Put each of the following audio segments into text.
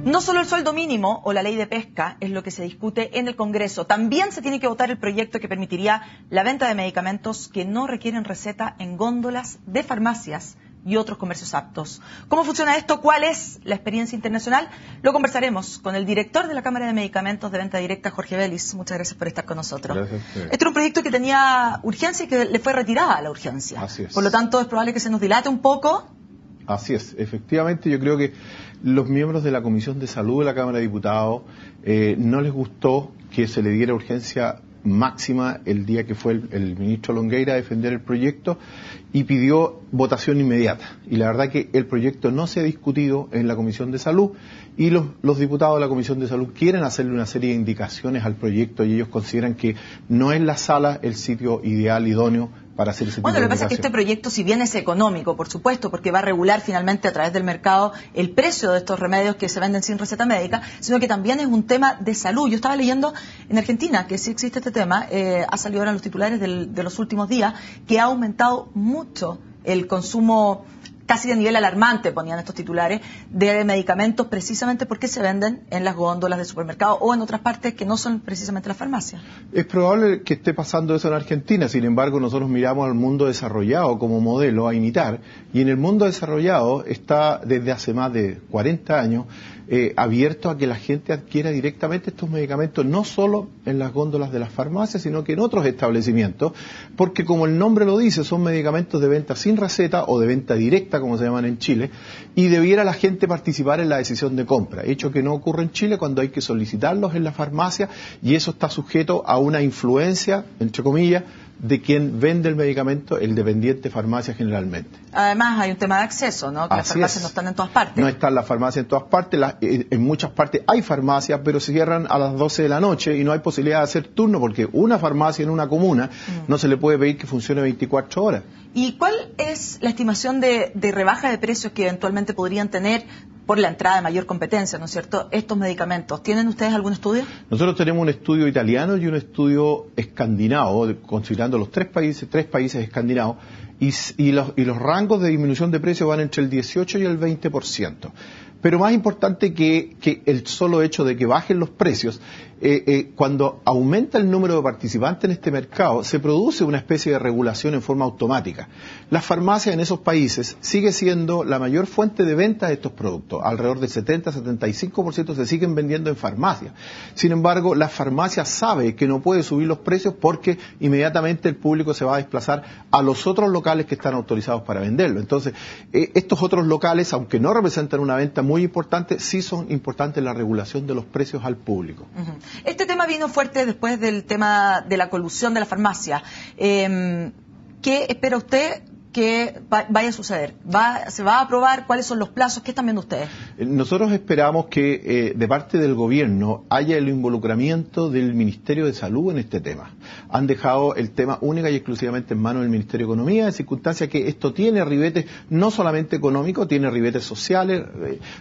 No solo el sueldo mínimo o la ley de pesca es lo que se discute en el Congreso, también se tiene que votar el proyecto que permitiría la venta de medicamentos que no requieren receta en góndolas de farmacias y otros comercios aptos. ¿Cómo funciona esto? ¿Cuál es la experiencia internacional? Lo conversaremos con el director de la Cámara de Medicamentos de Venta Directa, Jorge Vélez. Muchas gracias por estar con nosotros. Gracias. Este era un proyecto que tenía urgencia y que le fue retirada la urgencia. Así es. Por lo tanto, es probable que se nos dilate un poco. Así es. Efectivamente, yo creo que los miembros de la Comisión de Salud de la Cámara de Diputados no les gustó que se le diera urgencia máxima el día que fue el ministro Longueira a defender el proyecto y pidió votación inmediata. Y la verdad que el proyecto no se ha discutido en la Comisión de Salud y los diputados de la Comisión de Salud quieren hacerle una serie de indicaciones al proyecto y ellos consideran que no es la sala el sitio ideal, idóneo para hacer ese tipo de Bueno, lo que pasa es que este proyecto, si bien es económico, por supuesto, porque va a regular finalmente a través del mercado el precio de estos remedios que se venden sin receta médica, sino que también es un tema de salud. Yo estaba leyendo en Argentina que sí existe este tema, ha salido ahora en los titulares de los últimos días, que ha aumentado mucho el consumo, casi de nivel alarmante, ponían estos titulares, de medicamentos precisamente porque se venden en las góndolas de supermercado o en otras partes que no son precisamente las farmacias. Es probable que esté pasando eso en Argentina, sin embargo nosotros miramos al mundo desarrollado como modelo a imitar y en el mundo desarrollado está desde hace más de 40 años abierto a que la gente adquiera directamente estos medicamentos, no solo en las góndolas de las farmacias, sino que en otros establecimientos, porque como el nombre lo dice, son medicamentos de venta sin receta o de venta directa, como se llaman en Chile, y debiera la gente participar en la decisión de compra, hecho que no ocurre en Chile cuando hay que solicitarlos en la farmacia y eso está sujeto a una influencia, entre comillas, de quien vende el medicamento, el dependiente farmacia generalmente. Además hay un tema de acceso, ¿no? Que las farmacias no están en todas partes. No están las farmacias en todas partes, en muchas partes hay farmacias, pero se cierran a las 12 de la noche y no hay posibilidad de hacer turno porque una farmacia en una comuna no se le puede pedir que funcione 24 horas. ¿Y cuál es la estimación de rebaja de precios que eventualmente podrían tener por la entrada de mayor competencia, ¿no es cierto?, estos medicamentos? ¿Tienen ustedes algún estudio? Nosotros tenemos un estudio italiano y un estudio escandinavo, considerando los tres países escandinavos, y los rangos de disminución de precios van entre el 18 y el 20%. Pero más importante que el solo hecho de que bajen los precios, cuando aumenta el número de participantes en este mercado, se produce una especie de regulación en forma automática. Las farmacias en esos países sigue siendo la mayor fuente de venta de estos productos. Alrededor del 70-75% se siguen vendiendo en farmacias. Sin embargo, la farmacia sabe que no puede subir los precios porque inmediatamente el público se va a desplazar a los otros locales que están autorizados para venderlo. Entonces, estos otros locales, aunque no representan una venta muy importante, sí son importantes en la regulación de los precios al público. Este tema vino fuerte después del tema de la colusión de la farmacia. ¿Qué espera usted que vaya a suceder? ¿Se va a aprobar? ¿Cuáles son los plazos? ¿Qué están viendo ustedes? Nosotros esperamos que de parte del gobierno haya el involucramiento del Ministerio de Salud en este tema. Han dejado el tema única y exclusivamente en manos del Ministerio de Economía, en circunstancia que esto tiene ribetes no solamente económicos, tiene ribetes sociales,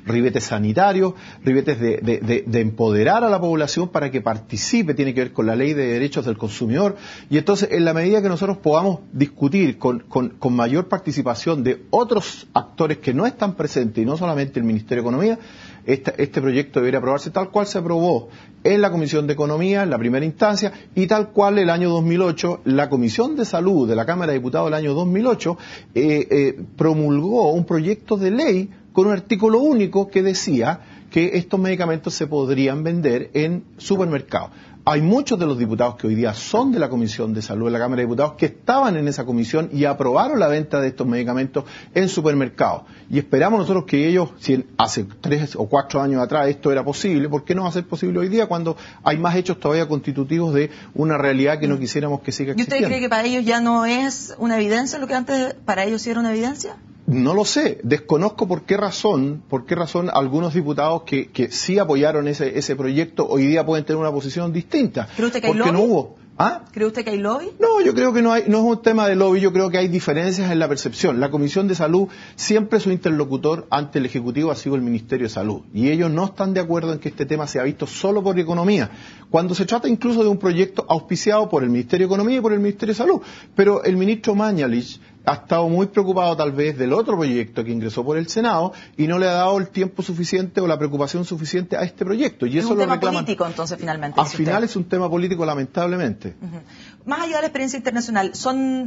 ribetes sanitarios, ribetes de empoderar a la población para que participe, tiene que ver con la ley de derechos del consumidor. Y entonces, en la medida que nosotros podamos discutir con mayor participación de otros actores que no están presentes y no solamente el Ministerio de Economía, este proyecto debería aprobarse tal cual se aprobó en la Comisión de Economía en la primera instancia y tal cual el año 2008 la Comisión de Salud de la Cámara de Diputados del año 2008 promulgó un proyecto de ley con un artículo único que decía que estos medicamentos se podrían vender en supermercados. Hay muchos de los diputados que hoy día son de la Comisión de Salud de la Cámara de Diputados que estaban en esa comisión y aprobaron la venta de estos medicamentos en supermercados. Y esperamos nosotros que ellos, si hace 3 o 4 años atrás esto era posible, ¿por qué no va a ser posible hoy día cuando hay más hechos todavía constitutivos de una realidad que no quisiéramos que siga existiendo? ¿Y usted cree que para ellos ya no es una evidencia lo que antes para ellos sí era una evidencia? No lo sé, desconozco por qué razón algunos diputados que sí apoyaron ese proyecto hoy día pueden tener una posición distinta. ¿Cree usted que hay lobby? No hubo. ¿Ah? ¿Cree usted que hay lobby? No, yo creo que no es un tema de lobby, yo creo que hay diferencias en la percepción. La Comisión de Salud, siempre su interlocutor ante el Ejecutivo ha sido el Ministerio de Salud. Y ellos no están de acuerdo en que este tema sea visto solo por economía. Cuando se trata incluso de un proyecto auspiciado por el Ministerio de Economía y por el Ministerio de Salud. Pero el ministro Mañalich ha estado muy preocupado tal vez del otro proyecto que ingresó por el Senado y no le ha dado el tiempo suficiente o la preocupación suficiente a este proyecto. Y es eso un lo tema reclaman. político, entonces, finalmente. Al final es un tema político, lamentablemente. Más allá de la experiencia internacional,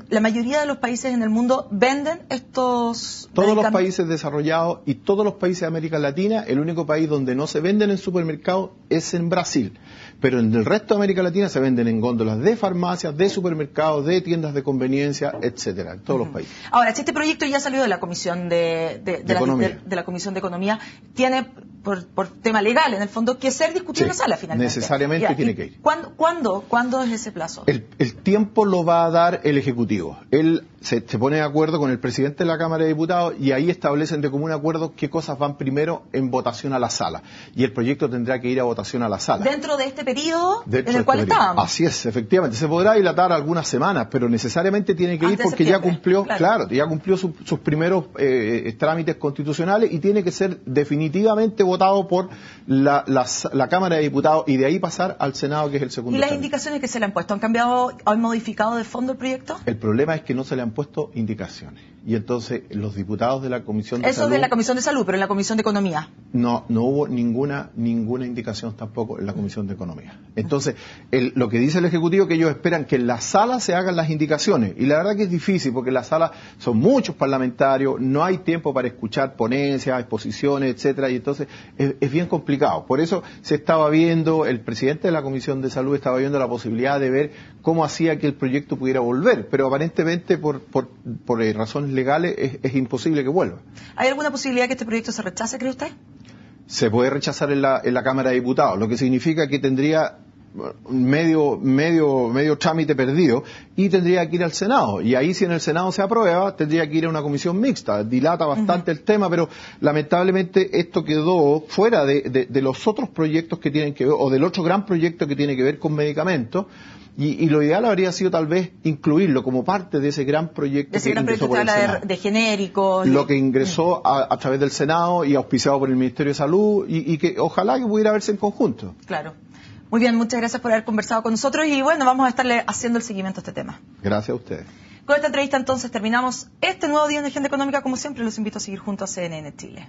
la mayoría de los países en el mundo venden estos Todos los países desarrollados y todos los países de América Latina, el único país donde no se venden en supermercados es en Brasil. Pero en el resto de América Latina se venden en góndolas de farmacias, de supermercados, de tiendas de conveniencia, etcétera, en todos los países. Ahora, si este proyecto ya salió de la Comisión de la Comisión de Economía, tiene, por tema legal, en el fondo, que ser discutido en la sala, finalmente. Necesariamente tiene que ir. ¿Cuándo es ese plazo? El tiempo lo va a dar el Ejecutivo. Él se pone de acuerdo con el presidente de la Cámara de Diputados y ahí establecen de común acuerdo qué cosas van primero en votación a la sala. Y el proyecto tendrá que ir a votación a la sala. Dentro de este periodo en el cual estábamos. Así es, efectivamente. Se podrá dilatar algunas semanas, pero necesariamente tiene que ir porque ya cumplió, ya cumplió sus primeros trámites constitucionales y tiene que ser definitivamente votado por la Cámara de Diputados y de ahí pasar al Senado, que es el segundo. ¿Y las indicaciones que se le han puesto? ¿Han modificado de fondo el proyecto? El problema es que no se le han puesto indicaciones. Y entonces los diputados de la Comisión de Salud... Eso es de la Comisión de Salud, pero en la Comisión de Economía. No hubo ninguna indicación tampoco en la Comisión de Economía. Entonces, lo que dice el Ejecutivo es que ellos esperan que en la sala se hagan las indicaciones. Y la verdad que es difícil, porque en la sala son muchos parlamentarios, no hay tiempo para escuchar ponencias, exposiciones, etcétera, y entonces es bien complicado. Por eso se estaba viendo, el presidente de la Comisión de Salud estaba viendo la posibilidad de ver cómo hacía que el proyecto pudiera volver, pero aparentemente por razones legales es imposible que vuelva. ¿Hay alguna posibilidad que este proyecto se rechace, cree usted? Se puede rechazar en la Cámara de Diputados, lo que significa que tendría medio trámite perdido y tendría que ir al Senado. Y ahí, si en el Senado se aprueba, tendría que ir a una comisión mixta. Dilata bastante el tema, pero lamentablemente esto quedó fuera de los otros proyectos que tienen que ver, o del otro gran proyecto que tiene que ver con medicamentos. Y lo ideal habría sido tal vez incluirlo como parte de ese gran proyecto que ingresó por el Senado. De genéricos. Lo que ingresó a través del Senado y auspiciado por el Ministerio de Salud y que ojalá que pudiera verse en conjunto. Claro. Muy bien, muchas gracias por haber conversado con nosotros y bueno, vamos a estarle haciendo el seguimiento a este tema. Gracias a ustedes. Con esta entrevista entonces terminamos este nuevo día en Agenda Económica. Como siempre, los invito a seguir junto a CNN Chile.